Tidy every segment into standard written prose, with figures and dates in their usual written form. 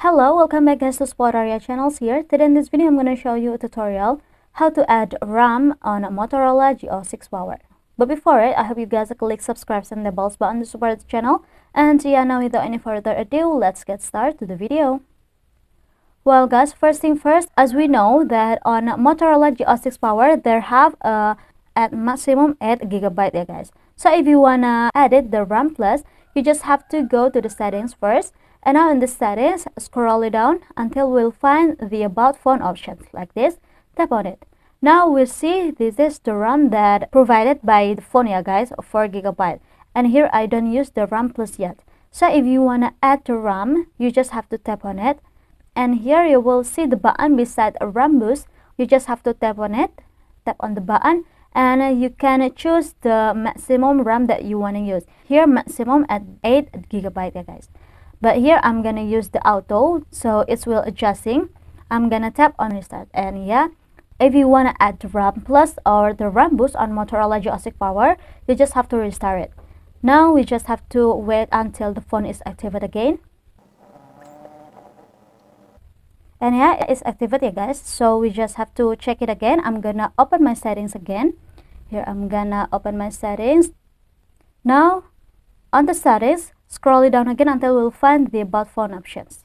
Hello, welcome back guys to Sidebar channels here. Today in this video I'm going to show you a tutorial how to add RAM on a Motorola G06 Power. But before it, I hope you guys click subscribe and the bells button to support the channel. And yeah, now without any further ado, let's get started to the video. Well guys, first thing first, as we know that on Motorola G06 Power there have at maximum 8GB yeah guys. So if you wanna edit the RAM plus, you just have to go to the settings first. And now in the settings, scroll it down until we'll find the about phone options like this. Tap on it. Now we'll see this is the RAM that provided by the phone yeah guys, 4GB. And here I don't use the RAM plus yet. So if you wanna add the RAM, you just have to tap on it. And here you will see the button beside a RAM boost. You just have to tap on it. Tap on the button. And you can choose the maximum RAM that you want to use. Here maximum at 8GB yeah guys. But here I'm gonna use the auto, so it will adjusting. I'm gonna tap on restart, and yeah, if you wanna add the RAM plus or the RAM boost on Motorola G06 Power, you just have to restart it. Now we just have to wait until the phone is activated again. And yeah, it's activated guys, so we just have to check it again. I'm gonna open my settings again. Here I'm gonna open my settings. Now on the settings, scroll it down again until we'll find the about phone options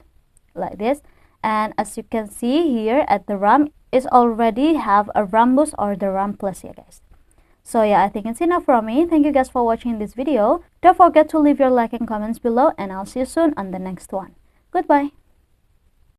like this. And as you can see here at the RAM, it's already have a RAM boost or the RAM plus here guys. So yeah, I think it's enough from me. Thank you guys for watching this video. Don't forget to leave your like and comments below, and I'll see you soon on the next one. Goodbye.